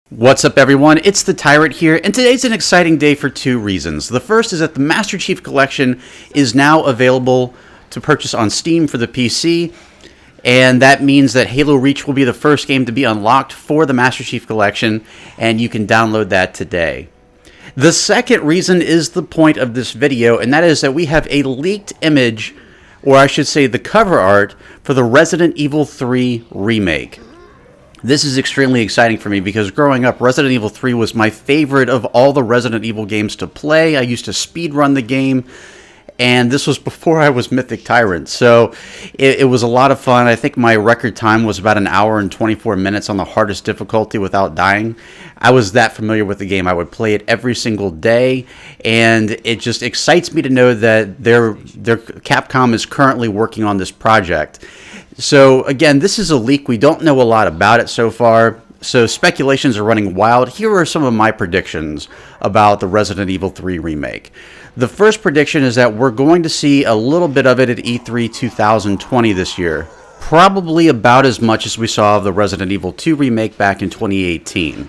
What's up, everyone? It's the Tyrant here, and today's an exciting day for two reasons. The first is that the Master Chief Collection is now available to purchase on Steam for the PC, and that means that Halo Reach will be the first game to be unlocked for the Master Chief Collection, and you can download that today. The second reason is the point of this video, and that is that we have a leaked image, or I should say the cover art, for the Resident Evil 3 Remake. This is extremely exciting for me because growing up, Resident Evil 3 was my favorite of all the Resident Evil games to play. I used to speedrun the game, and this was before I was MythicTyrant, so it was a lot of fun. I think my record time was about an hour and 24 minutes on the hardest difficulty without dying. I was that familiar with the game. I would play it every single day, and it just excites me to know that their Capcom is currently working on this project. So again, this is a leak. We don't know a lot about it so far, so speculations are running wild. Here are some of my predictions about the Resident Evil 3 remake. The first prediction is that we're going to see a little bit of it at E3 2020 this year. Probably about as much as we saw of the Resident Evil 2 remake back in 2018.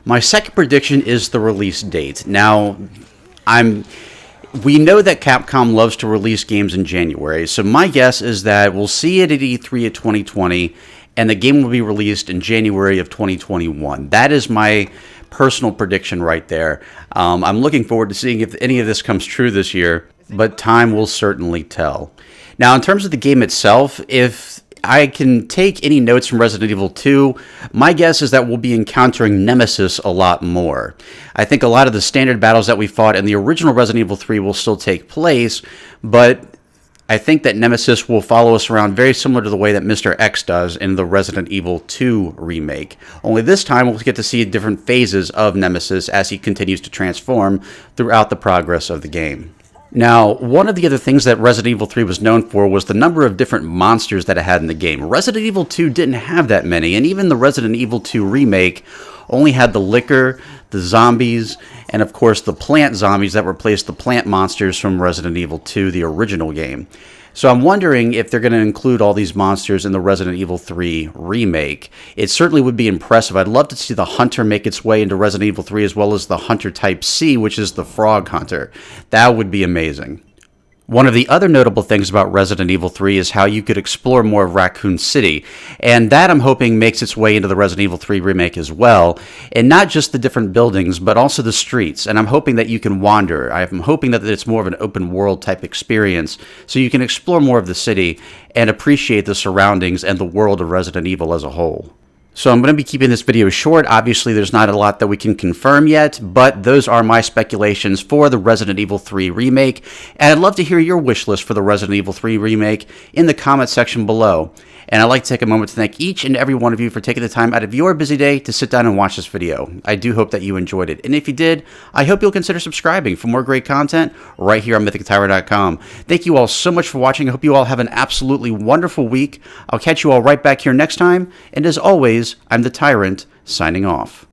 My second prediction is the release date. Now, we know that Capcom loves to release games in January, so my guess is that we'll see it at E3 of 2020, and the game will be released in January of 2021. That is my personal prediction right there. I'm looking forward to seeing if any of this comes true this year, but time will certainly tell. Now, in terms of the game itself, if I can take any notes from Resident Evil 2, my guess is that we'll be encountering Nemesis a lot more. I think a lot of the standard battles that we fought in the original Resident Evil 3 will still take place, but I think that Nemesis will follow us around very similar to the way that Mr. X does in the Resident Evil 2 remake. Only this time we'll get to see different phases of Nemesis as he continues to transform throughout the progress of the game. Now, one of the other things that Resident Evil 3 was known for was the number of different monsters that it had in the game. Resident Evil 2 didn't have that many, and even the Resident Evil 2 remake only had the Licker, the zombies, and of course the plant zombies that replaced the plant monsters from Resident Evil 2, the original game. So I'm wondering if they're going to include all these monsters in the Resident Evil 3 remake. It certainly would be impressive. I'd love to see the Hunter make its way into Resident Evil 3 as well as the Hunter Type C, which is the Frog Hunter. That would be amazing. One of the other notable things about Resident Evil 3 is how you could explore more of Raccoon City, and that I'm hoping makes its way into the Resident Evil 3 remake as well, and not just the different buildings, but also the streets, and I'm hoping that you can wander. I'm hoping that it's more of an open world type experience, so you can explore more of the city and appreciate the surroundings and the world of Resident Evil as a whole. So I'm going to be keeping this video short. Obviously, there's not a lot that we can confirm yet, but those are my speculations for the Resident Evil 3 remake. And I'd love to hear your wish list for the Resident Evil 3 remake in the comment section below. And I'd like to take a moment to thank each and every one of you for taking the time out of your busy day to sit down and watch this video. I do hope that you enjoyed it. And if you did, I hope you'll consider subscribing for more great content right here on MythicTyrant.com. Thank you all so much for watching. I hope you all have an absolutely wonderful week. I'll catch you all right back here next time. And as always, I'm the Tyrant, signing off.